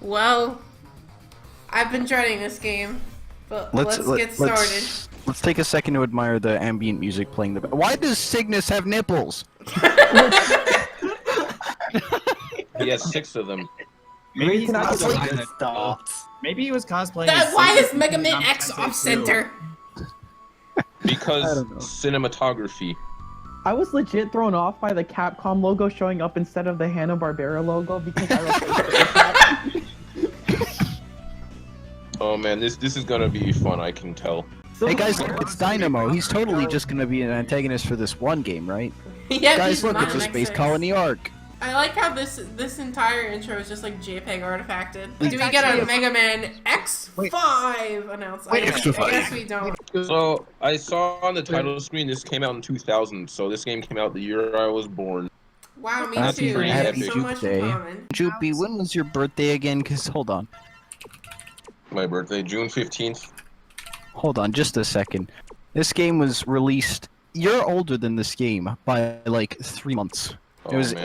Well, I've been dreading this game, but let's get started. Let's take a second to admire the ambient music playing. Why does Cygnus have nipples? He has 6 of them. Maybe he's cosplaying. Maybe he was cosplaying. Why is Mega Man X off center? Because cinematography. I was legit thrown off by the Capcom logo showing up instead of the Hanna-Barbera logo because I replaced it. Oh man, this is gonna be fun, I can tell. Hey guys, look, it's Dynamo. He's totally just gonna be an antagonist for this one game, right? Yeah, guys, look, it's a Space Colony arc. I like how this entire intro is just like JPEG artifacted. Do we get a Mega Man X5 announcement? I guess we don't. So, I saw on the title screen this came out in 2000, so this game came out the year I was born. Wow, me Happy too. We have Happy so much in Day. common. Joopy, when was your birthday again? Cause hold on. My birthday, June 15th. Hold on, just a second. This game was released. You're older than this game by like 3 months. It was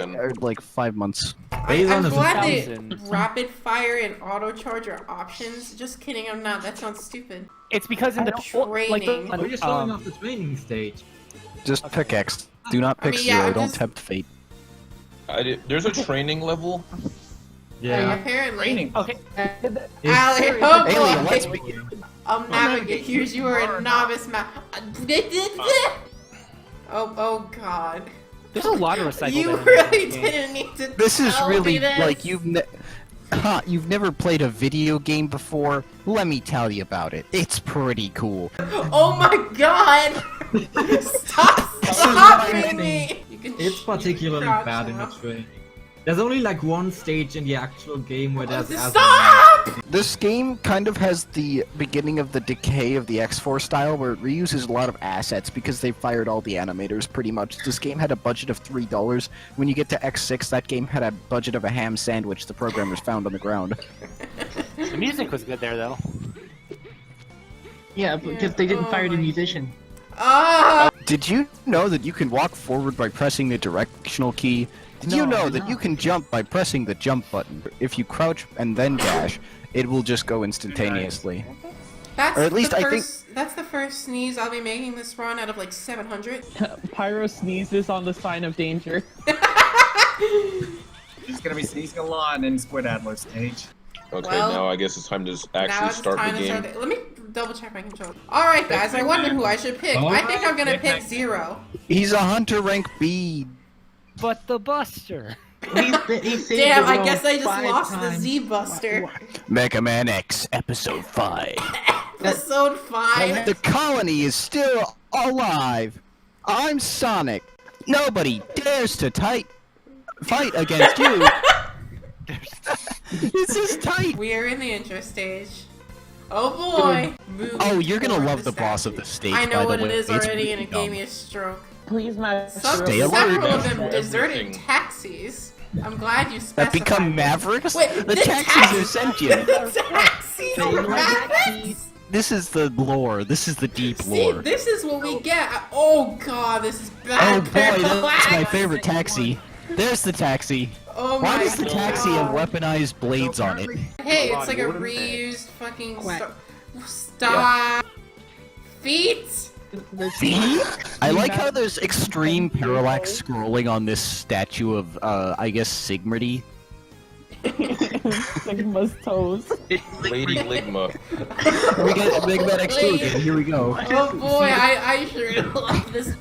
like 5 months. I'm glad that rapid fire and auto charge are options. Just kidding, I'm not. That sounds stupid. It's because in the training. We're just showing off the training stage. Just pick X. Do not pick zero. Don't tempt fate. There's a training level. Yeah. Apparently. training. Okay. Alien, let's begin. Here's you are a novice Oh god. There's a lot of recycled. You really didn't need to. This is really this. like you've never played a video game before. Let me tell you about it. It's pretty cool. Oh my god! Stop stopping me! It's particularly bad in the training. There's only like one stage in the actual game where there's Stop! This game kind of has the beginning of the decay of the X4 style, where it reuses a lot of assets because they fired all the animators pretty much. This game had a budget of $3. When you get to X6, that game had a budget of a ham sandwich the programmers found on the ground. The music was good there, though. Yeah, because they didn't fire the musician. Did you know that you can walk forward by pressing the directional key? Did you know that you can jump by pressing the jump button? If you crouch and then dash, it will just go instantaneously. That's or at least I think that's the first sneeze I'll be making this run out of like 700. Pyro sneezes on the sign of danger. He's gonna be sneezing a lot in Squid Adler stage. Okay, well, now I guess it's time to actually start the game. Let me double check my controller. Alright guys, I wonder who I should pick. I think I'm gonna pick Zero. He's a hunter rank B. But the Buster. Damn, I guess I just lost the Z Buster. Mega Man X Episode 5. Episode 5? The colony is still alive. I'm Sonic. Nobody dares to fight against you. This is tight. We are in the intro stage. Oh boy. Oh, you're gonna love the boss of the stage. I know by the what way. it is It's already, really and it dumb. gave me a stroke. Please, Stay alert. Several of them deserted taxis. I'm glad you specified. That become Mavericks? Wait, the taxis are sentient. The taxis are Mavericks? This is the lore. This is the deep lore. See, this is what we get. Oh god, this is bad. Oh boy, that's my favorite taxi. There's the taxi. Oh my Why does the taxi have weaponized blades on it? Hey, it's like a reused fucking stop. Feet? See? I like how there's extreme parallax scrolling on this statue of, I guess, Sigmardy. Sigma's toes. Lady Ligma. We get Big Man X2 again, here we go. Oh boy, I sure love this.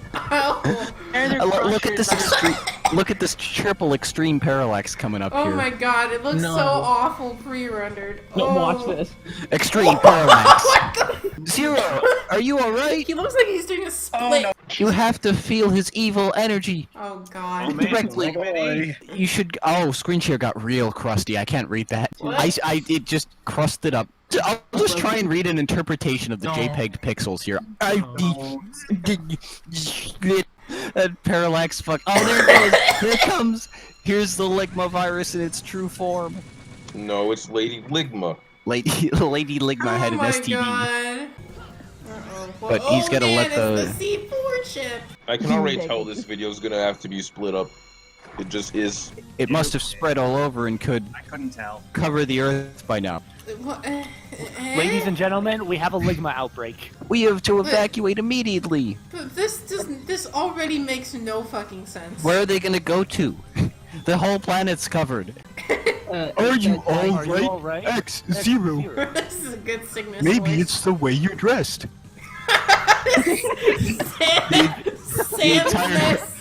Look at this triple extreme parallax coming up Oh here. my god, it looks so awful pre-rendered. No, watch this. Extreme parallax. Zero, are you alright? He looks like he's doing a split. You have to feel his evil energy. Oh god. Directly. You should. Oh, screen share got real crusty. I can't read that. It just crusted up. I'll just try and read an interpretation of the JPEG pixels here. Parallax fuck. Oh, there it goes. Here it comes. Here's the Ligma virus in its true form. No, it's Lady Ligma. Lady Ligma had an STD. God. But he's gotta let the C4 chip. I can already tell this video is gonna have to be split up. It just is. It must have spread all over and could I couldn't tell. cover the Earth by now. Ladies and gentlemen, we have a Ligma outbreak. We have to evacuate immediately. But this already makes no fucking sense. Where are they gonna go to? The whole planet's covered. Are you all right? X zero. This is a good sickness. Maybe voice. it's the way you're dressed. Sam's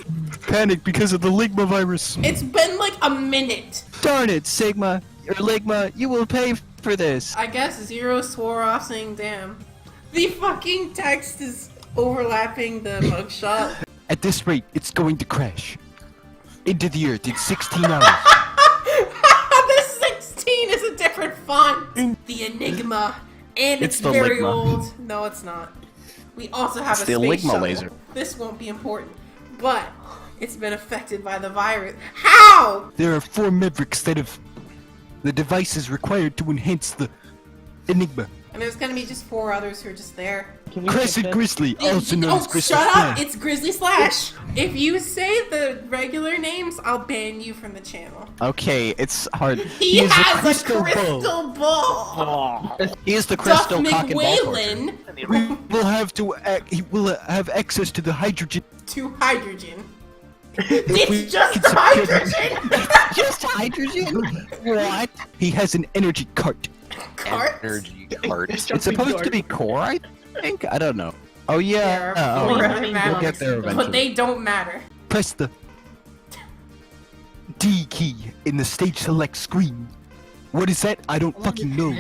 Panic because of the Ligma virus. It's been like a minute. Darn it, Sigma or Ligma, you will pay for this. I guess Zero swore off saying damn. The fucking text is overlapping the mugshot. At this rate, it's going to crash into the Earth in 16 hours. The 16 is a different font. The Enigma. And it's the very Ligma. old. No, it's not. We also have It's a the space Ligma shuttle. laser. This won't be important. But it's been affected by the virus. How? There are 4 Mavericks that have the devices required to enhance the Enigma. And there's gonna be just 4 others who are just there. Can we Crescent get this? Grizzly, also known as Oh, Crystal shut up! Slash. It's Grizzly Slash. If you say the regular names, I'll ban you from the channel. Okay, it's hard. He is has the a crystal ball. He is the Duff crystal cock and ball torture. McWhalen We will have to. He will have access to the hydrogen. to hydrogen. we It's just can secure- hydrogen. Just hydrogen? What? He has an energy cart. Cart. Cart. It's supposed to be core, I think. I don't know. Oh yeah. There are Oh, 4 yeah. other We'll mavericks, get there but eventually. they don't matter. Press the D key in the stage select screen. What is that? I don't fucking know.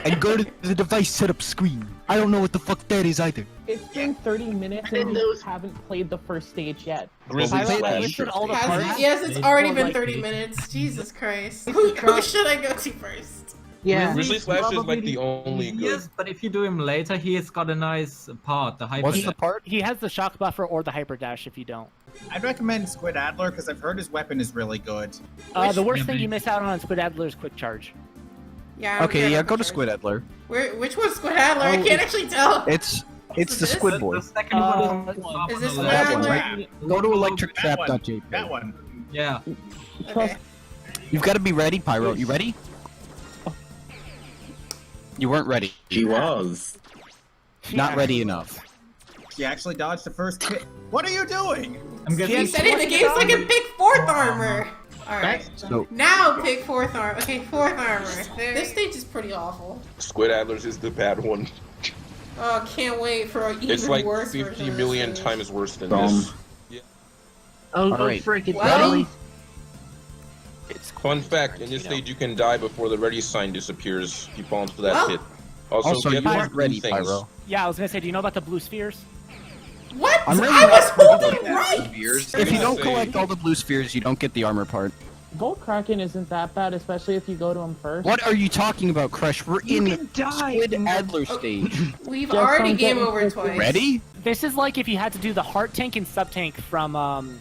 And go to the device setup screen. I don't know what the fuck that is either. It's been 30 minutes and we haven't played the first stage yet. Grizzly Well, we Slash. listed all the Has parts. it? Yes, it's It's already more been like 30 me. minutes. Jesus Christ. Who should I go to first? Yeah. Grizzly Slash is like Probably the only good. Yes, but if you do him later, he has got a nice part, the hyper. What's the part? He has the shock buffer or the hyper dash if you don't. I'd recommend Squid Adler because I've heard his weapon is really good. The worst Yeah, thing but- you miss out on Squid Adler is quick charge. Yeah. I'm Okay, good yeah, on go to the Squid Adler. Which one's Squid Adler? I Oh, can't actually tell. It's the this? Squid Boy. The second one Is this on Squid the left. That one, Adler? right? Go to That one. electrictrap.jpg. That one. Yeah. Okay. You've got to be ready, Pyro. You ready? You weren't ready. He was. Not ready enough. He actually dodged the first hit. What are you doing? I'm getting. He said it in the game so I can pick 4th armor. Alright. So Now pick 4th armor. Okay, 4th armor. This stage is pretty awful. Squid Adlers is the bad one. Oh, can't wait for an even It's like worse 50 version of million this stage. times worse than Dumb. this. Oh, Alright. frick it, Well- Dolly. Fun fact, in this stage you can die before the ready sign disappears. You fall into that Well- pit. Also, also, you get more weren't ready, things. Pyro. Yeah, I was gonna say, do you know about the blue spheres? What? I'm ready. I was holding right! If you don't collect all the blue spheres, you don't get the armor part. Volt Kraken isn't that bad, especially if you go to him first. What are you talking about, Crush? We're in can die. Squid Adler stage. We've Just already don't game get over inflicted. twice. Ready? This is like if you had to do the heart tank and sub tank from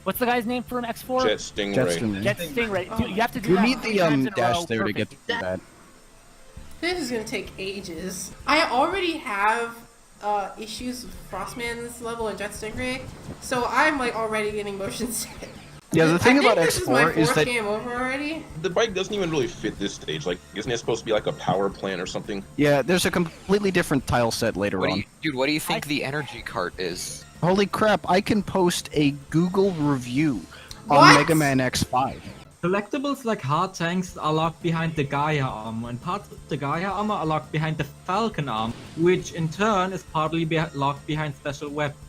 what's the guy's name from X4? Jet Stingray. Justin. Jet Stingray. Dude, you have to do You that need 3 the times in a dash row there to get perfect. through that. This is gonna take ages. I already have issues with Frostman's level and Jet Stingray, so I'm like already getting motion sick. Yeah, the thing I think about this is my X4 is 4th that game over already. The bike doesn't even really fit this stage. Like, isn't it supposed to be like a power plant or something? yeah, there's a completely different tile set later What do on. you, dude, what do you think the energy cart is? Holy crap! I can post a Google review on What? Mega Man X5. Collectibles like hard tanks are locked behind the Gaia armor, and parts of the Gaia armor are locked behind the Falcon armor, which in turn is partly locked behind special weapons.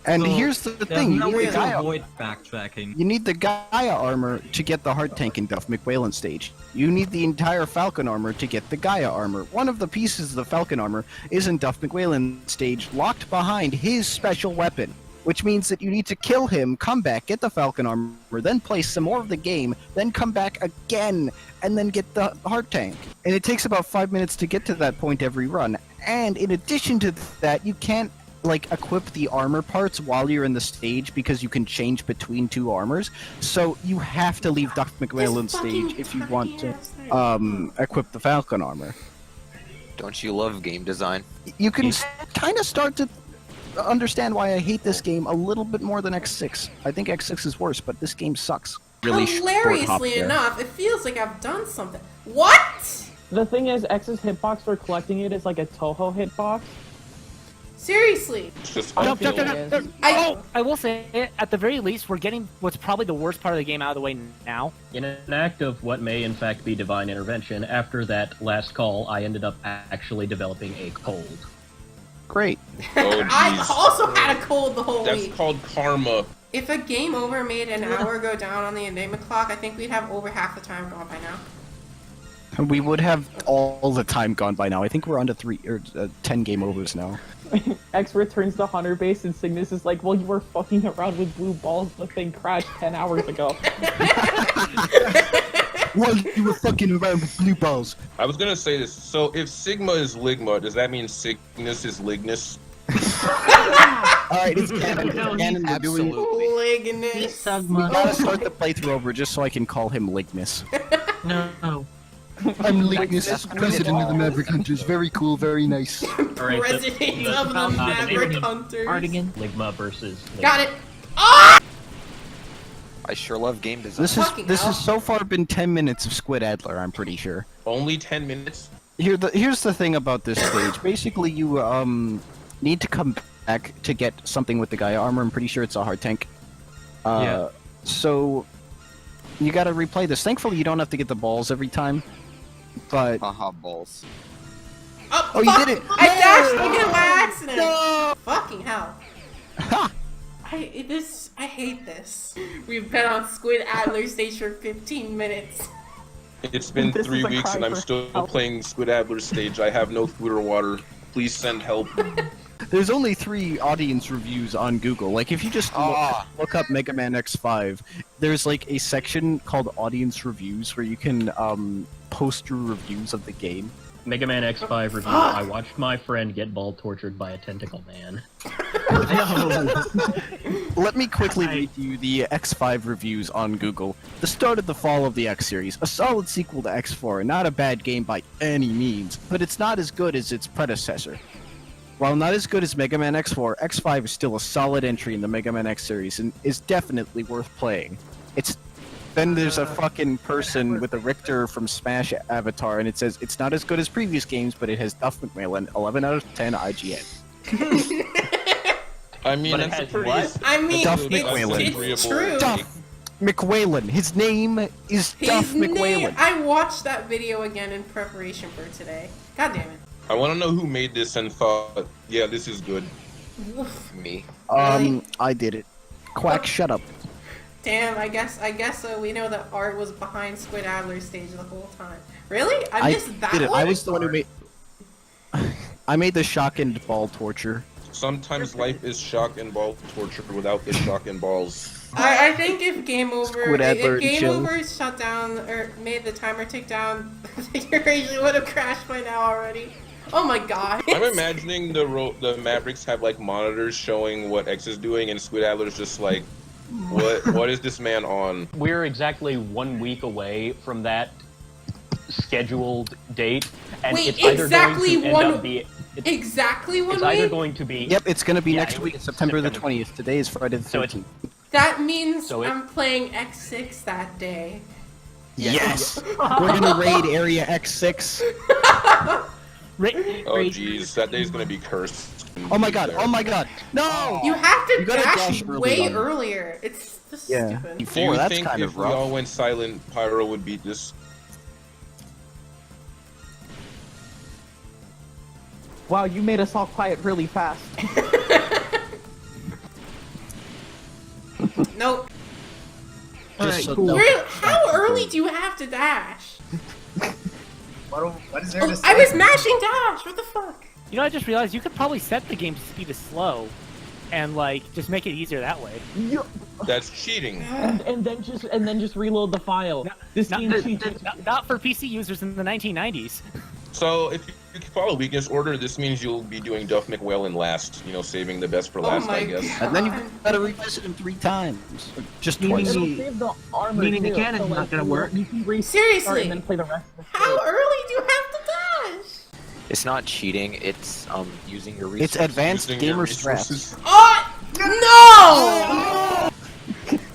And So, here's the There's thing: no you way need, the to Gaia, avoid backtracking. you need the Gaia armor to get the heart tank in Duff McWhalen stage. You need the entire Falcon armor to get the Gaia armor. One of the pieces of the Falcon armor is in Duff McWhalen stage, locked behind his special weapon. Which means that you need to kill him, come back, get the Falcon armor, then play some more of the game, then come back again, and then get the heart tank. And it takes about 5 minutes to get to that point every run. And in addition to that, you can't like equip the armor parts while you're in the stage because you can change between 2 armors. So you have to leave Duff McWhalen This fucking stage if you want to tiny ass equip the Falcon armor. Don't you love game design? You can kind of start to understand why I hate this game a little bit more than X6. I think X6 is worse, but this game sucks. Really Hilariously enough, it feels like I've done something. What? The thing is, X's hitbox for collecting it is like a Toho hitbox. Seriously. It's just I unfair. I will say, at the very least, we're getting what's probably the worst part of the game out of the way now. In an act of what may in fact be divine intervention, after that last call, I ended up actually developing a cold. Great. Oh, I jeez. also had a cold the whole That's week. called karma. If a game over made an hour go down on the Enigma clock, I think we'd have over half the time gone by now. We would have all the time gone by now. I think we're on to 10 game overs now. X returns to Hunter base and Cygnus is like, well, you were fucking around with blue balls, the thing crashed 10 hours ago. Well, you were fucking around with blue balls. I was gonna say this. So if Sigma is Ligma, does that mean Cygnus is Lignus? Alright, it's canon. Canon, Absolutely. Lignus. We gotta start the playthrough over just so I can call him Lignus. No. I'm Lignus, president of the Maverick Hunters. Very cool, very nice. Alright, President of the Maverick Hunters. Ligma versus Ligma. Got it. I sure love game design. This has so far been 10 minutes of Squid Adler, I'm pretty sure. Only 10 minutes? Here's the thing about this stage. Basically, you need to come back to get something with the Gaia armor. I'm pretty sure it's a hard tank. Yeah. So you gotta replay this. Thankfully, you don't have to get the balls every time. But Haha, balls. oh, you fuck! did it! I dashed again by accident. No! Fucking hell. Ha! I hate this. We've been on Squid Adler stage for 15 minutes. It's been This 3 is a weeks cry and I'm for still help. playing Squid Adler's stage. I have no food or water. Please send help. There's only 3 audience reviews on Google. Like, if you just look up Mega Man X5, there's like a section called Audience Reviews where you can post your reviews of the game. Mega Man X5 review. I watched my friend get ball tortured by a tentacle man. Let me quickly read you the X5 reviews on Google. The start of the fall of the X series, a solid sequel to X4, not a bad game by any means, but it's not as good as its predecessor. While not as good as Mega Man X4, X5 is still a solid entry in the Mega Man X series and is definitely worth playing. Then there's a fucking person with a Richter from Smash avatar, and it says, it's not as good as previous games, but it has Duff McMillan, 11 out of 10 IGN. I mean, But it that's a has pretty... what? I mean, Duff it's McWhalen. true. Duff McWhalen. His name is Duff His name, McWhalen. I watched that video again in preparation for today. God damn it. I want to know who made this and thought, yeah, this is good. Me. Really? I did it. Quack, shut up. Damn, I guess we know that Art was behind Squid Adler's stage the whole time. Really? I missed that did it. one? I was the one who made... I made the shock and ball torture. Sometimes life is shock and ball torture without the shock and balls. I think if Game Over Squid Adler if Game chill. Over shut down or made the timer tick down, your rage would have crashed by now already. Oh my god. I'm imagining the Mavericks have like monitors showing what X is doing, and Squid Adler's just like, what is this man on? We're exactly 1 week away from that scheduled date, and Wait, it's either exactly going to one- end up be Exactly one it's either week? going to be Yep, it's gonna be Yeah, next it week, was September the September. 20th. Today is Friday the So it's- 13th. That means So it- I'm playing X6 that day. Yes! We're gonna raid Area X6. Oh jeez, that day's gonna be cursed. Oh my god, oh my god! No! You have to You gotta dash dash early way on it. earlier. It's just Yeah. stupid. Do Before, you that's think kind if of we all rough. went silent, Pyro would beat this? Wow, you made us all quiet really fast. Nope. Just so cool. How early do you have to dash? What is there to say? I was mashing dash. What the fuck? You know, I just realized you could probably set the game speed to slow, and like just make it easier that way. That's cheating. and then just reload the file. This Not, game cheats. not for PC users in the 1990s. So if you follow weakness order, this means you'll be doing Duff McWhalen last. You know, saving the best for last, my I guess. God. And then you gotta revisit him 3 times. Or just Meaning twice. It'll save the armor Meaning the too, cannon's so, not like, gonna work. You can restart Seriously. and then play the rest of the How stage. early do you have to dash? It's not cheating. It's using your It's resources. advanced Using your gamer resources. strats. Oh no!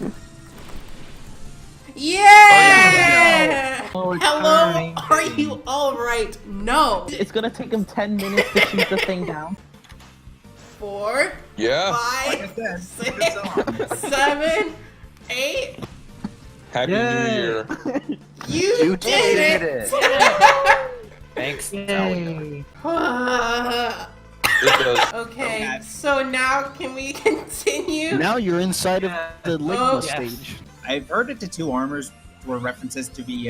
Yeah! Oh, it's Hello, turning. are you alright? No! It's gonna take him 10 minutes to shoot the thing down. 4, Yeah. Like I 5, said, good 6, 7, 8. Happy Yay. New Year. You did it! Thanks. Yay. It does. Okay, so now can we continue? Now you're inside of the Ligma Oh, yes. stage. I've heard it to two armors were references to the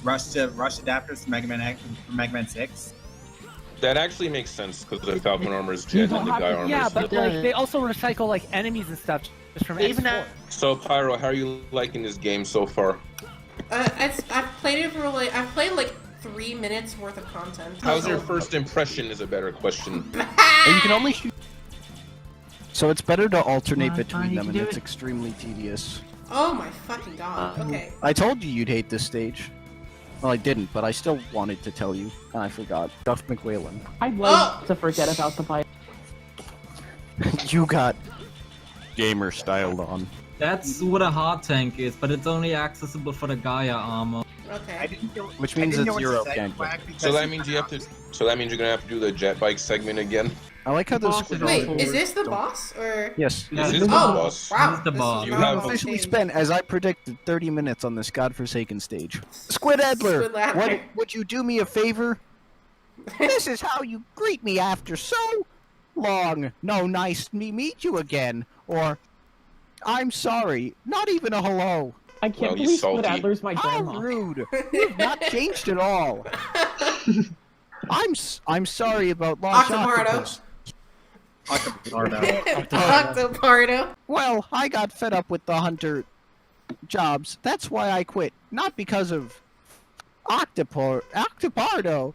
rush adapters from Mega Man 6. That actually makes sense because the Falcon armor is jet and the guy armor Yeah, is but jet. like they also recycle like enemies and stuff just from Even X4. So Pyro, how are you liking this game so far? I've played it for I've played like 3 minutes worth of content. How's your first impression is a better question. And you can only shoot. So it's better to alternate Come on, between you them, can and do it's it. extremely tedious. Oh my fucking god. Okay. I told you you'd hate this stage. Well, I didn't, but I still wanted to tell you. And I forgot. Duff McWhalen. I'd like to forget about the fight. You got gamer styled on. That's what a hard tank is, but it's only accessible for the Gaia armor. Okay. Which means it's zero So that means you have to. So that means you're gonna have to do the jet bike segment again. I like how those Boss squid is Wait, also- is this the boss or? Yes. This is Oh, the boss. Wow. This is the this boss. You not have on Officially stage. spent, as I predicted, 30 minutes on this godforsaken stage. Squid Adler, Squid Adler. would you do me a favor? This is how you greet me after so long. No, nice to meet you again. Or, I'm sorry, not even a hello. I can't Well, he's believe Squid salty. Adler's my How grandma. rude. You've not changed at all. I'm sorry about lost Octopardo. octopus. Octopardo. Well, I got fed up with the hunter jobs. That's why I quit. Not because of Octopardo.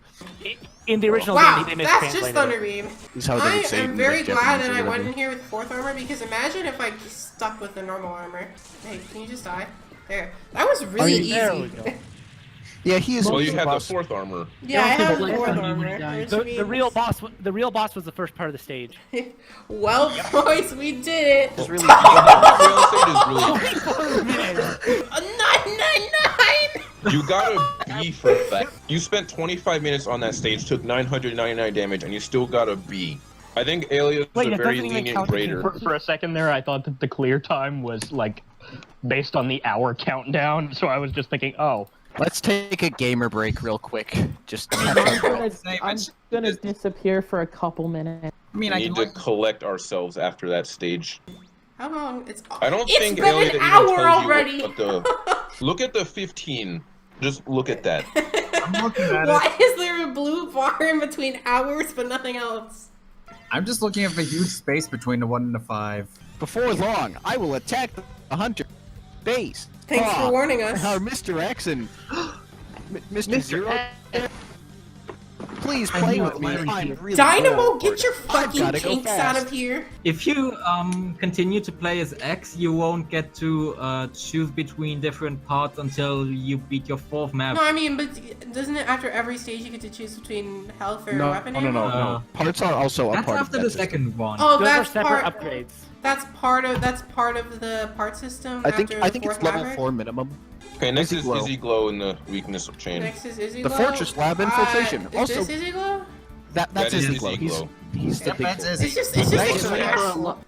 In the original Wow, game, they that's just mistranslated it. Thunderbeam. Is how they I would say it am in very like glad Japanese that or I whatever. went in here with 4th armor because imagine if I stuck with the normal armor. Hey, can you just die? There. That was really easy. There we go. Yeah, he is. Well, you also had the boss. 4th armor. Yeah, I also have the last 4th time you armor. would've died. which The means- real boss was the first part of the stage. Well, boys, we did it. It's really The real stage is really. 999. You got a B for that. You spent 25 minutes on that stage, took 999 damage, and you still got a B. I think Alias is Wait, a that very doesn't even lenient count. grader. For a second there, I thought that the clear time was like based on the hour countdown. So I was just thinking, oh, Let's take a gamer break real quick. Just I'm gonna disappear for a couple minutes. I mean, We I need can to collect ourselves after that stage. How long? It's I don't It's think been Alias an even hour tells you already. what the. Look at the 15. Just look at that. I'm looking at it. Why is there a blue bar in between hours but nothing else? I'm just looking at the huge space between the 1 and the 5. Before long, I will attack the hunter base. Thanks for warning us. Our Mr. X and Mr. Zero. Please I play know, with me. Larry I'm here. really Dynamo, bored. get your I've fucking gotta go kinks out fast. of here. If you continue to play as X, you won't get to choose between different parts until you beat your 4th map. No, I mean, but doesn't it after every stage you get to choose between health or No, weapon no, no, ammo? no. Parts are also a That's part after of the that system. second one. Oh, Those are that's separate part. upgrades. That's part of the part system. I think after the it's 4th level Maverick? 4 minimum. Okay, next Izzy is Glow. Izzy Glow in the weakness of chain. Next is Izzy The Glow. Fortress Lab infiltration. Is Also- this Izzy Glow? That's That is Izzy Glow. Izzy Glow. He's the Yep, big that's boy. Izzy. It's just Nice. a trash. Oh,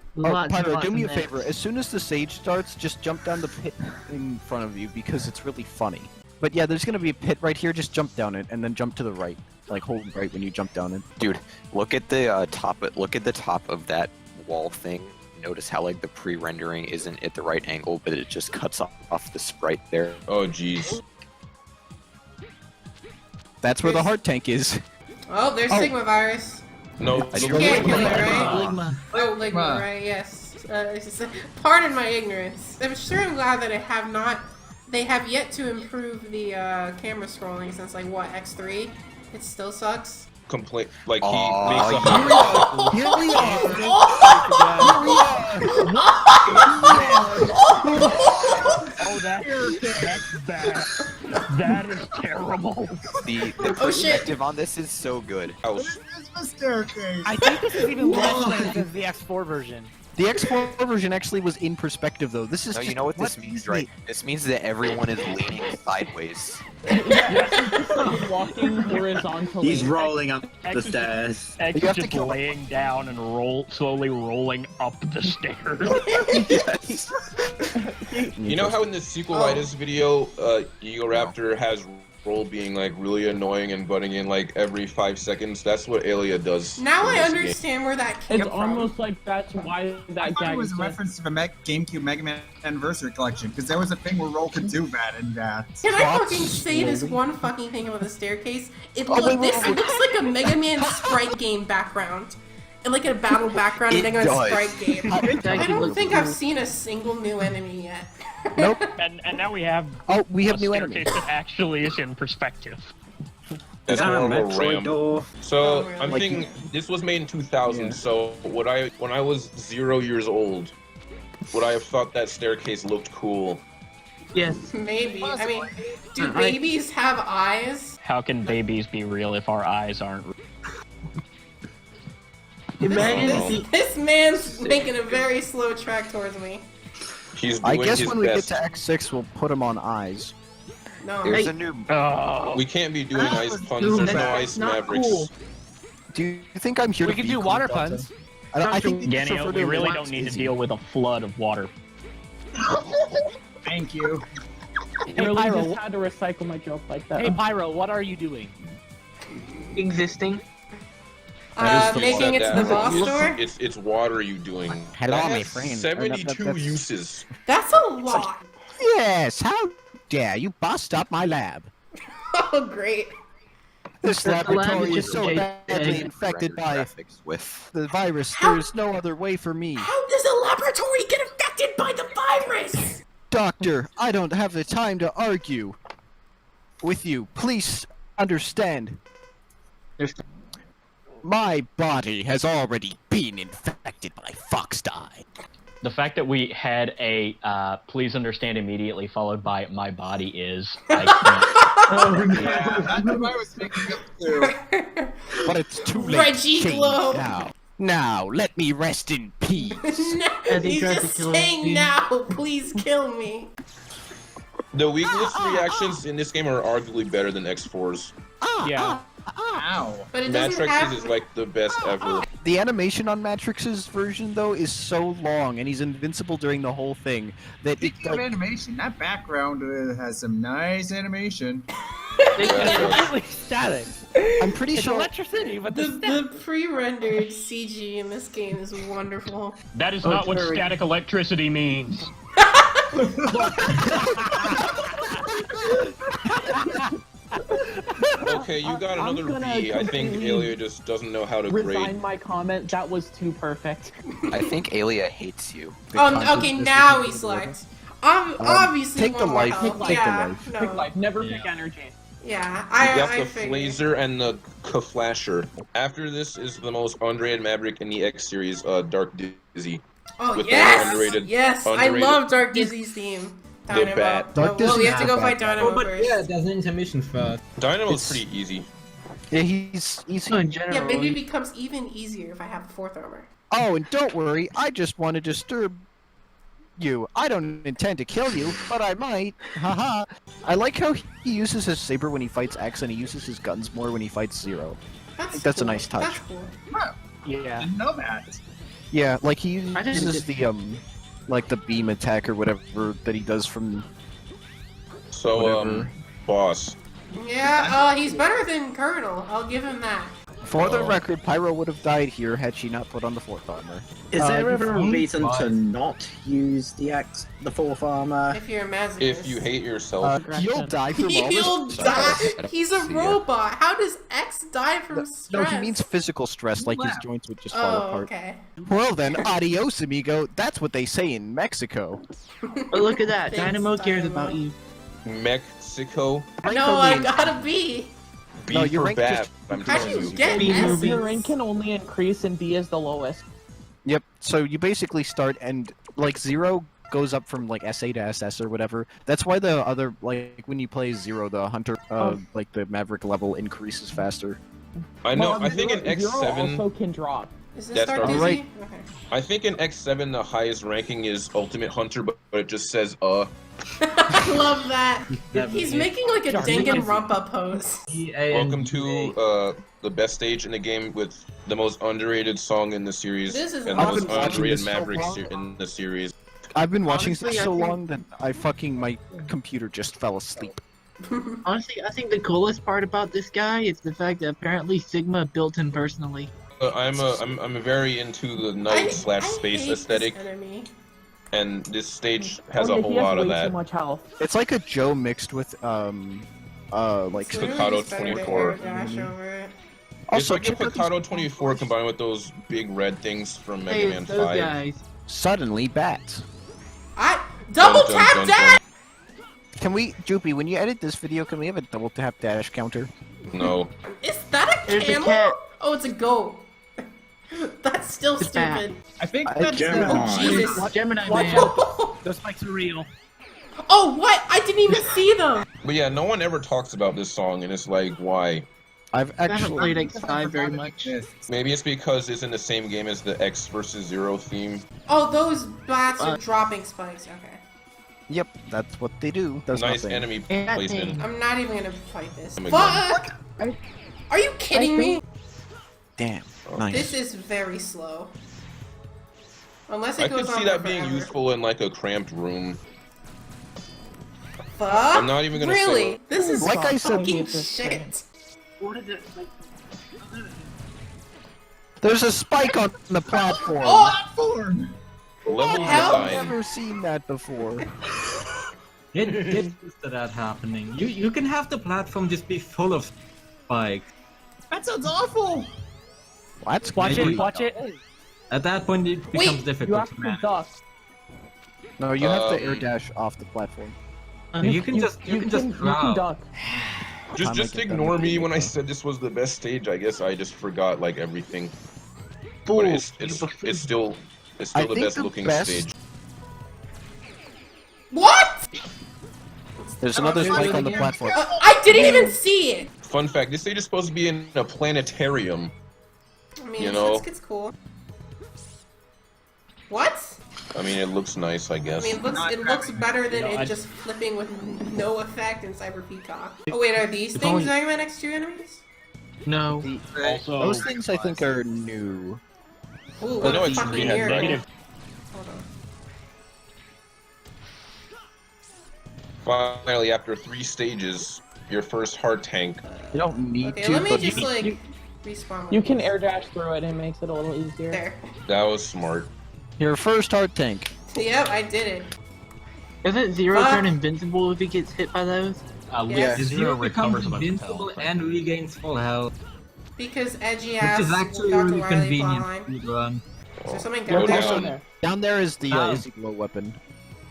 Pyro, do me a favor. As soon as the stage starts, just jump down the pit in front of you because it's really funny. But yeah, there's gonna be a pit right here. Just jump down it and then jump to the right. Like hold right when you jump down it. Dude, look at the top. Look at the top of that wall thing. Notice how like the pre-rendering isn't at the right angle, but it just cuts off the sprite there. Oh, jeez. That's where the heart tank is. Oh, there's Oh. Sigma virus. No, I look sure can't at kill it, the- right? Ligma. Oh, Ligma, right? Yes. It's just, pardon my ignorance. I'm sure I'm glad that they have yet to improve the camera scrolling since like what X3. It still sucks. Complaint like he Oh, makes a yeah. Here we are. Oh, that's bad. That is terrible. The Oh, shit. perspective on this is so good. House. This is staircase. I think this is even less than the X4 version. The X4 version actually was in perspective, though. This is No, just, you know what this means, right? This means that everyone is leaning sideways. He's walking horizontally. He's rolling up the X is- stairs. X You is have to just kill- laying down and slowly rolling up the stairs. You know how in the sequelitis video, Egoraptor has roll being like really annoying and butting in like every 5 seconds? That's what Aelia does. Now in I this game. understand where that came It's from. almost like that's why I that thought it gag was a exists. reference to the GameCube Mega Man Anniversary Collection, because there was a thing where Roll could do that in that. Can I Spots, fucking say this maybe? one fucking thing about the staircase? It Oh, wait, this wait. looks like a Mega Man sprite game background. And like a battle background in a It Mega Man does. sprite game. I don't think I've seen a single new enemy yet. Nope. And now we have Oh, we a have new staircase enemies. that actually is in perspective. That's more of a Metroid ramp. door. So Oh, really? I'm Like- thinking this was made in 2000. Yeah. So when I was 0 years old, would I have thought that staircase looked cool? Yes. Maybe. I mean, do I- babies have eyes? How can babies be real if our eyes aren't real? Imagine This man's making a very slow track towards me. He's I doing guess his when we get best. to X6, we'll put him on eyes. No. There's a new. Oh, We can't be doing Ah, ice puns. dude, There's no that's ice not Mavericks. cool. Do you think I'm here We to could be do cool, water Delta? puns. I think they just Ganio, refer to we him really as don't need to Izzy. deal with a flood of water. Thank you. I Hey, really Pyro. just had to recycle my joke like that. Hey, Pyro, what are you doing? existing. Making it to the boss it's, door? It's water you doing. Hello, That my has friend. 72 That's- uses. That's a lot. Yes, how dare you bust up my lab? Oh, great. This The lab laboratory is is just so a- badly infected by graphics with. the virus, How- there's no other way for me. How does a laboratory get affected by the virus? Doctor, I don't have the time to argue with you. Please understand. There's My body has already been infected by Foxdie. The fact that we had a please understand immediately followed by my body is, I Yeah, that's what I was thinking of too. But it's too late Reggie to change Glow. now. Now, let me rest in peace. No, he's tried to just kill saying you. now, please kill me. The weakless reactions in this game are arguably better than X4's. Yeah. Ow. But it doesn't Matrix's have... is like the best ever. The animation on Matrix's version, though, is so long, and he's invincible during the whole thing, that it, Speaking of animation, that background has some nice animation. It's completely static. I'm pretty It's sure... electricity, but The pre-rendered CG in this game is wonderful. That is not what sorry. static electricity means. Okay, you got I'm another gonna B. I think completely Aelia just doesn't know how to Resign grade. my comment. That was too perfect. I think Aelia hates you. Oh, okay, now we select. Obviously, take the one more life, health. take the Yeah, life. no. Pick life. Never pick energy. Yeah, You I got the figured. Flazer and the K-Flasher. After this is the most underrated Maverick in the X series, Dark Dizzy. Oh, with the yes! underrated- Yes, I underrated- love Dark Dizzy's theme. The Dynamo. bat. Dark Well, we Dizzy's have to go the fight bat. Dynamo Oh, but first. yeah, there's an intermission first. Dynamo's It's- pretty easy. Yeah, he's easy. in general. Yeah, maybe it becomes even easier if I have 4th armor. Oh, and don't worry, I just want to disturb you. I don't intend to kill you, but I might. Haha. I like how he uses his saber when he fights X, and he uses his guns more when he fights Zero. That's a cool. nice touch. That's cool. Yeah. Didn't know that. Yeah, like he I didn't uses get- the like the beam attack or whatever that he does from. So, Whatever. boss. Yeah, he's better than Colonel. I'll give him that. For the record, Pyro would have died here had she not put on the 4th armor. Is there ever a fine, reason to fine. not use the 4th armor? If you're a masochist. If you hate yourself. He'll die from all He'll this die. stress. He's a robot. How does X die from stress? No, he means physical stress, like his Wow. joints would just fall Oh, apart. okay. Well then, adios, amigo. That's what they say in Mexico. But look at that. Thanks, Dynamo cares Dynamo. about you. Mexico. No, I gotta be. B No, your for rank bad. just- I'm How do telling you you. get B S's? movie. Your rank can only increase and B is the lowest. Yep. So you basically start and like Zero goes up from like SA to SS or whatever. That's why the other like when you play Zero, the Hunter like the Maverick level increases faster. I know. Well, I think in Zero X7. also can drop. Is this That's start dizzy? right. Okay. I think in X7 the highest ranking is Ultimate Hunter, but it just says I love that. He's making like a Danganronpa pose. Welcome to the best stage in the game with the most underrated song in the series This is and the most awesome. underrated So Maverick long. in the series. I've been watching Honestly, this I so think- long that my computer just fell asleep. Honestly, I think the coolest part about this guy is the fact that apparently Sigma built him personally. I'm very into the night slash space hate aesthetic, this enemy. and this stage has a Okay, whole he has lot of way that. too much health. It's like a Joe mixed with It's like literally Staccato just better to 24. air dash over it. It's also like a check out these- Staccato 24 combined with those big red things from Mega Hey, Man it's those 5. guys. suddenly bats. Double Dun, dun, tap dun, dash! Can we, Joopy, when you edit this video, can we have a double tap dash counter? No. Is that a There's a camel? cat. Oh, it's a goat. That's still It's bad. stupid. I think I- that's Oh, Jesus. Gemini What? Man. Those spikes are real. Oh, what? I didn't even see them. But yeah, no one ever talks about this song, and it's like, why? I've I haven't actually played X5 very much. Maybe it's because it's in the same game as the X versus Zero theme. Oh, those bats are dropping spikes. Okay. Yep, that's what they do. Does Nice nothing. enemy Yeah, placement. I'm not even gonna fight this. Oh my Fuck! God. Are you kidding me? Damn, Oh. nice. This is very slow. Unless I it goes could on see that forever. being useful in like a cramped room. Fuck. I'm not even gonna say Really? what- This is Like I said- fucking This shit. What is it? There's a spike on the platform. Oh! Level hell? I've design. never seen that before. Get used to that happening. You can have the platform just be full of spikes. That sounds awful. That's Watch great. it, watch it. At that point, it becomes Wait, difficult You have to to manage. duck. No, you have to air dash off the platform. You can just you crouch. can duck. Just ignore me when I said this was the best stage. I guess I just forgot like everything. Fool. But it's still the think best the looking best- stage. What? There's another spike on the platform. I didn't even see it. Fun fact: this stage is supposed to be in a planetarium. I mean, You know. it's cool. What? I mean, it looks nice, I I guess. mean, it looks better than You know, it just flipping with no effect in Cyber Peacock. Oh wait, are these things only- Mega Man X2 enemies? No. Also, Those things I think are new. Ooh, I know what it's fucking Jihad weird. Dragon. Hold on. Finally, after 3 stages, your first heart tank. You don't need Okay, to, let me but just you, like respawn. You with can these. air dash through it and it makes it a little easier. There. That was smart. your first heart tank. Yep, I did it. Doesn't Zero Fuck. turn invincible if he gets hit by those? Yes. Zero becomes recovers a bunch of invincible health. and regains full health, Because edgy which ass is actually Dr. really Wiley convenient plotline. to run. Is there something Go down there? down. there. Down there is the Oh. Izzy glow weapon.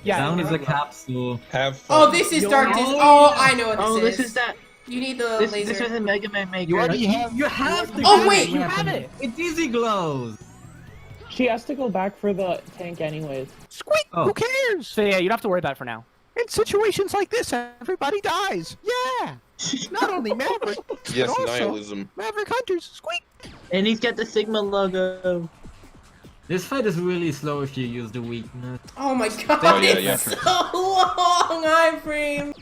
Yeah. Down is a okay. capsule. Have fun. Oh, this is Dark Disc. Oh, I know what this Oh, is. this is that. You need the This laser. is a Mega Man Maker. You already have. You have the Oh, green wait, you weapon. have it. It easy glows. She has to go back for the tank anyways. Squeak! Oh. Who cares? So yeah, you don't have to worry about it for now. In situations like this, everybody dies. Yeah. Not only Maverick, Yes, but also nihilism. Maverick Hunters. Squeak! And he's got the Sigma logo. This fight is really slow if you use the weakness. Oh my god, Oh, yeah, it's yeah. so long iframe.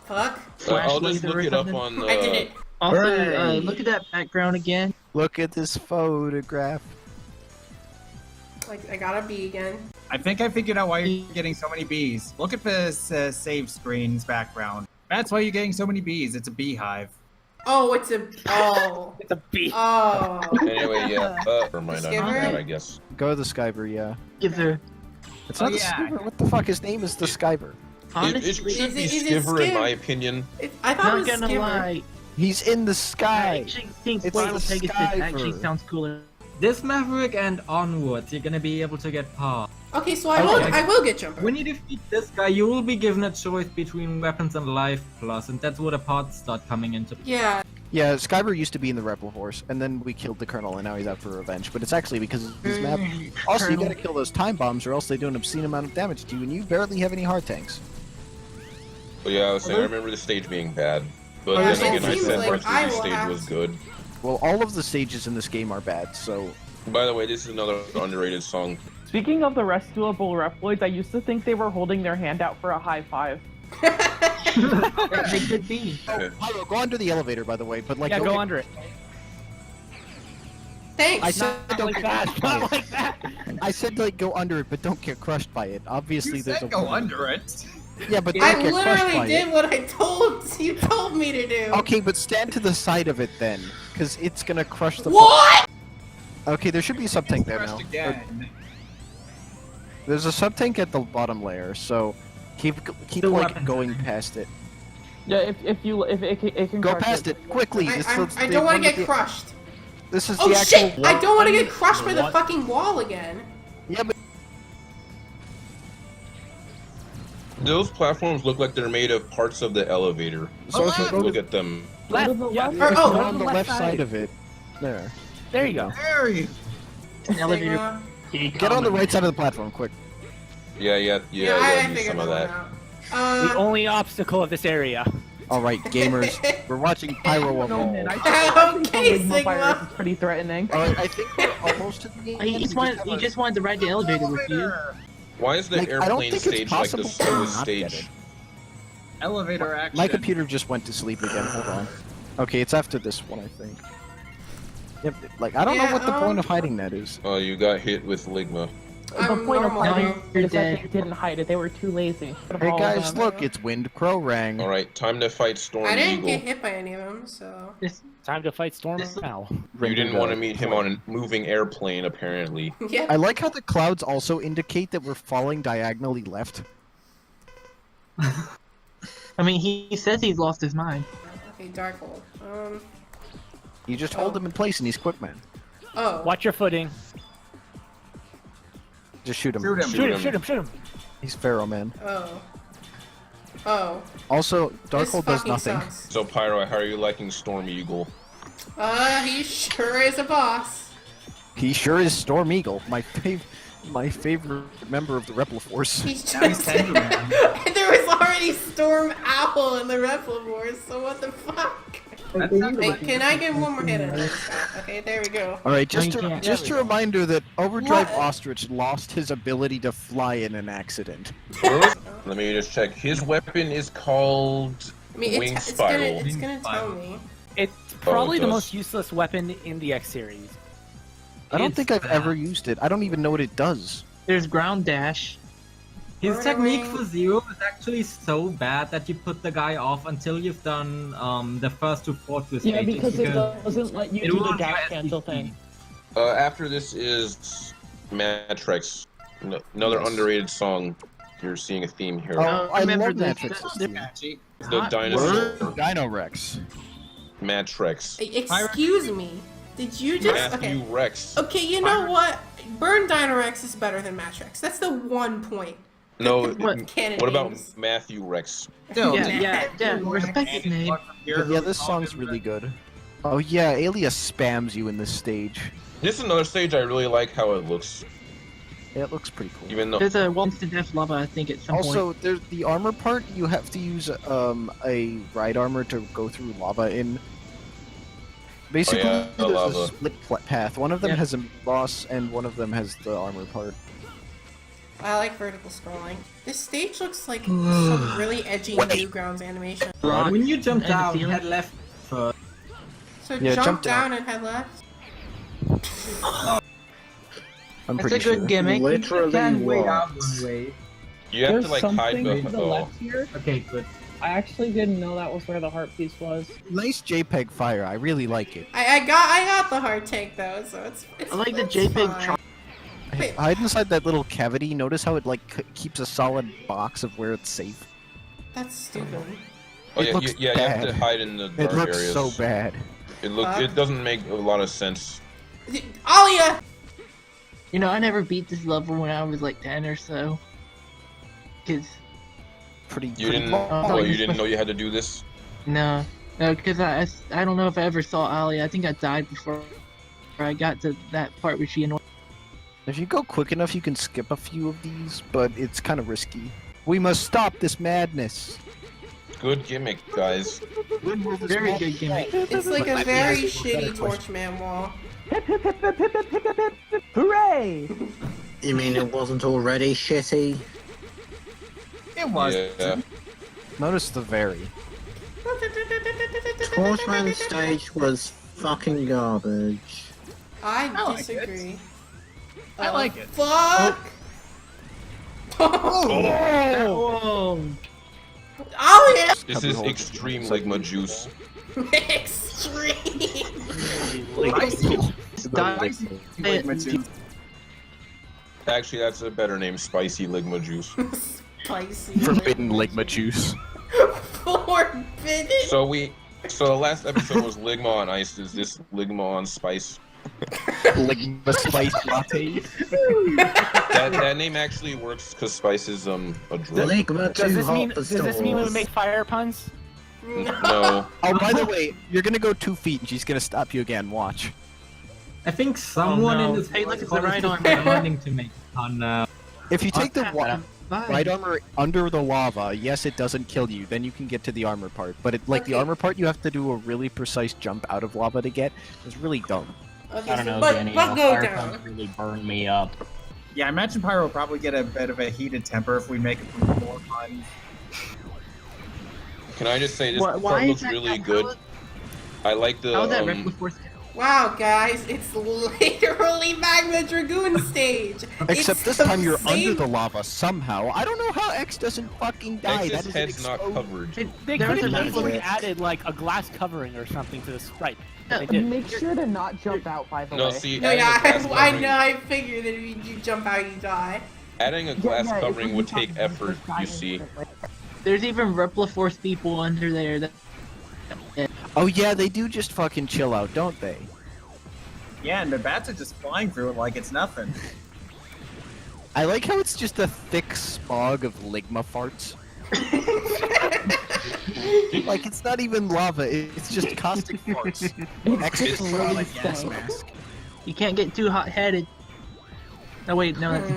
Fuck. Flash I'll just laser look or it up something. on. I did it. Also, Hooray. look at that background again. Look at this photograph. Like, I got a B again. I think I figured out why you're getting so many bees. Look at this save screen's background. That's why you're getting so many bees. It's a beehive. Oh, it's a. Oh. It's a B. Oh. Anyway, yeah. Never mind. I'm Skipper? bad, I guess. Go to the Skyber, yeah. Give her. It's Oh, not the yeah. Skyber. What the fuck? His name is the Skyber. It Honestly, should be Is it Skiver, in Skiv? my opinion. I thought it not was gonna Skipper. lie. He's in the I sky. actually think It's Final the Pegasus Skyver. actually sounds cooler. This Maverick and onwards, you're gonna be able to get past. Okay, so I will get Jumper. When you defeat this guy, you will be given a choice between weapons and life plus, and that's where the parts start coming into. Yeah. Yeah, Skyber used to be in the Rebel Force, and then we killed the Colonel, and now he's out for revenge. But it's actually because of his map. Also, you gotta kill those time bombs, or else they do an obscene amount of damage to you, and you barely have any hard tanks. But yeah, I was saying, I remember the stage being bad. But Well, then it again, I seems said like parts I of the will stage have was to- good. Well, all of the stages in this game are bad, so... By the way, this is another underrated song. Speaking of the rescuable Reploids, I used to think they were holding their hand out for a high five. They could be. Pyro, go under the elevator, by the way, but like... Yeah, don't go get- under it. Thanks. I said Not don't like get that. crushed by Not it. like that. I said like go under it, but don't get crushed by it. Obviously, You there's said a go under it. Yeah, but don't I get crushed literally by did it. what you told me to do. Okay, but stand to the side of it then, because it's gonna crush the. What? Okay, there should be a sub tank there now. Crushed again. There's a sub tank at the bottom layer, so keep The like weapons. going past it. Yeah, if it can Go crush past it quickly. I, This I'm- is I the don't want one to with get the- crushed. This is Oh the actual. shit! I don't want to get What? crushed by the What? fucking wall again. Yeah, but Those platforms look like they're made of parts of the elevator. so if you go Look to, at them. Go to Left. the Yeah. left. Or, if oh, you're on the left side of it, there. There you go. There you An elevator. Sigma. Get on the right side of the platform, quick. Yeah, I do figured some of that that. one out. The only obstacle of this area. All right, gamers, we're watching Pyro No, man, evolve. I think Okay, the Ligma virus Sigma. is pretty threatening. All right, I think we're almost to the game. He just wanted to ride the elevator with you. Why is the Like, I don't airplane think it's stage like the possible to slowest not get stage? it. elevator action. My computer just went to sleep again. Hold on. Okay, it's after this one, I think. Yep. Like I don't know Yeah, what the point of hiding that is. Oh, you got hit with Ligma. The I'm point of normal. hiding You're is that dead. they didn't hide it. They were too lazy. Hey All guys, of them. look, it's Wind Crow Rang. All right, time to fight Storm I didn't Eagle. get hit by any of them, so. Time to fight Storm now. You didn't want to meet him on a moving airplane, apparently. Yeah. I like how the clouds also indicate that we're falling diagonally left. I mean, he says he's lost his mind. Okay, Darkhold. You just hold him in place and he's quick, man. Oh. Watch your footing. Just shoot him. Shoot him. Shoot him, shoot him, shoot him. He's Pharaoh, man. Oh. Oh. Also, This Darkhold does fucking nothing. sucks. So, Pyro, how are you liking Storm Eagle? He sure is a boss. He sure is Storm Eagle, my favorite member of the Rebel Force. He's just. Nice Tenderman. There was already Storm Owl in the Rebel Wars, so what the fuck? That's not Wait, can I get one more hit at this guy? Okay, there we go. All right, just No, you a, can't. just a reminder that Overdrive What? Ostrich lost his ability to fly in an accident. Let me just check. His weapon is called I mean, Wing it's Spiral. gonna tell me. It's probably it the does. most useless weapon in the X series. I don't It's think I've bad. ever used it. I don't even know what it does. There's ground dash. His Murdering. technique for zero is actually so bad that you put the guy off until you've done the first two fortress Yeah, stages, because it doesn't let you it do the ruins your dash cancel SDP. thing. After this is Matrix. Another Yes. underrated song. You're seeing a theme here. Oh, I remember love this- Matrix's the- theme. Catchy. The dinosaur. Dino Rex. Matrix. Excuse me. Did you just Matthew okay? Rex. Okay, you know what? Burn Dynarex is better than Matrix. That's the one point. No, Canon what about names. Matthew Rex? Still, Yeah, respect his name. But yeah, this song's really good. Oh yeah, Alias spams you in this stage. This is another stage I really like how it looks. Yeah, it looks pretty cool. Even though There's a Waltz to Death lava, I think, at some point. Also, there's the armor part. You have to use a ride armor to go through lava in. Basically, the there's lava. a split path. One of them Yeah. has a boss, and one of them has the armor part. I like vertical scrolling. This stage looks like some really edgy Newgrounds animation. Rock When you jump and the down, ceiling. head left first. So Yeah, jump jump down down. and head left. I'm That's pretty a good sure. gimmick. Literally what? you have There's to like hide something to the. the left here. Okay, good. I actually didn't know that was where the heart piece was. Nice JPEG fire. I really like it. I got the hard take though, so it's I like the it's JPEG fine. tro- Wait. Hide inside that little cavity. Notice how it like keeps a solid box of where it's safe. That's stupid. Oh It yeah, looks you have to bad. hide in the dark It looks areas. so bad. It doesn't make a lot of sense. Alia! You know, I never beat this level when I was like 10 or so. Cause, Pretty. You pretty didn't. long. Well, you didn't know you had to do this. no. Because I don't know if I ever saw Ali. I think I died before I got to that part where she annoyed. If you go quick enough, you can skip a few of these, but it's kind of risky. We must stop this madness. Good gimmick, guys. Very good gimmick. It's like a very shitty Torchman wall. Hooray! You mean it wasn't already shitty? It was. Yeah. Notice the very. Torchman's stage was fucking garbage. I like disagree. I like it. Fuck! Oh! Oh yeah! This is extreme Ligma juice. Extreme! Ligma juice. Actually, that's a better name, spicy Ligma juice. Spicy. Forbidden Ligma juice. Forbidden? So the last episode was Ligma on ice. Is this Ligma on spice? Ligma spice latte. That name actually works because spice is a drug. Ligma Does too this mean hot for does this mean we stores. make fire puns? No. Oh, by the way, you're gonna go 2 feet and she's gonna stop you again. Watch. I think someone no. in this Hey, look at the call right is arm. wanting to make fun. If you take the Bye. right armor under the lava, yes, it doesn't kill you. Then you can get to the armor part. But the Okay. armor part, you have to do a really precise jump out of lava to get. It's really dumb. Okay, I don't know, but, Danny. but go fire down. puns really burned me up. Yeah, I imagine Pyro will probably get a bit of a heated temper if we make it more fun. Can I just say this Why part is looks that- really good? I like the How is that Reckless Force? Wow, guys, it's literally Magma Dragoon stage. Except It's this the time you're same- under the lava somehow. I don't know how X doesn't fucking die. X's That is head's not exposed. covered. They There could was have another easily glitch. added like a glass covering or something to the sprite. But they did. Make sure to not jump out, by the No, way. see, No, adding yeah, a glass I covering- know. I figured that if you jump out, you die. Adding a glass Yeah, covering if would we take talk effort, about you this see. There's even Repla Force people under there. That Oh yeah, they do just fucking chill out, don't they? Yeah, and the bats are just flying through it like it's nothing. I like how it's just a thick smog of Ligma farts. Like it's not even lava, it's just caustic farts. X is It's really like gas stank. mask. you can't get too hot-headed. No wait, no, that's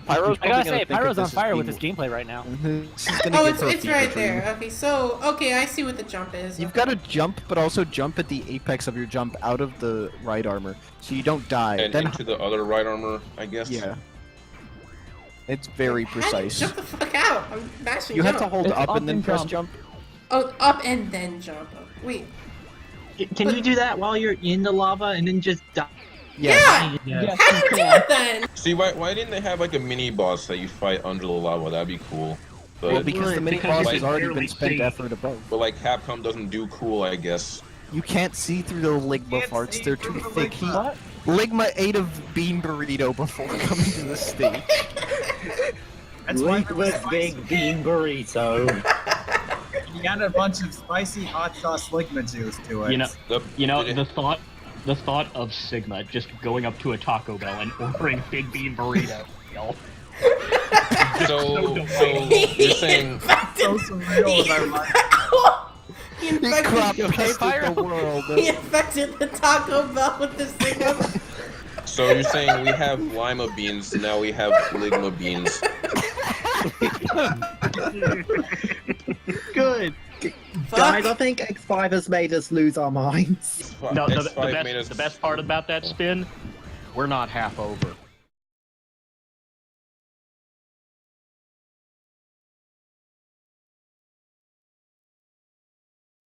Pyro's I gotta say, Pyro's on fire with this gameplay right now. This is gonna Oh, give her a it's fever right dream. there. Okay, so I see what the jump is. You've got to jump, but also jump at the apex of your jump out of the right armor, so you don't die. And Then into the other right armor, I guess. yeah, it's very How do you precise. Jump the fuck out! I'm mashing You have jump. to hold It's up up and then and press jump. jump. Oh, up and then jump. Oh, wait. Can you do that while you're in the lava and then just die? Yeah! Yes, How do you you do can. it then? See, why didn't they have like a mini boss that you fight under the lava? That'd be cool. But, Well, because the mini Because boss you has already barely been spent see. effort above. but like Capcom doesn't do cool, I guess. You can't see through the Ligma Can't farts; see they're through too the thick. Ligma. Ligma ate a bean burrito before coming to the stage. That's why there was Ligma's spicy. big bean burrito. You add a bunch of spicy hot sauce Ligma juice to it. You know, Did it- the thought of Sigma just going up to a Taco Bell and ordering big bean burrito. Y'all. So you're saying so surreal in our mind. He He crop infected, pasted the world. he infected the Taco Bell with this thing up. so you're saying we have lima beans, now we have Ligma beans. Good. Guys, I think X5 has made us lose our minds. No, the X5 made us best part about that spin, we're not half over.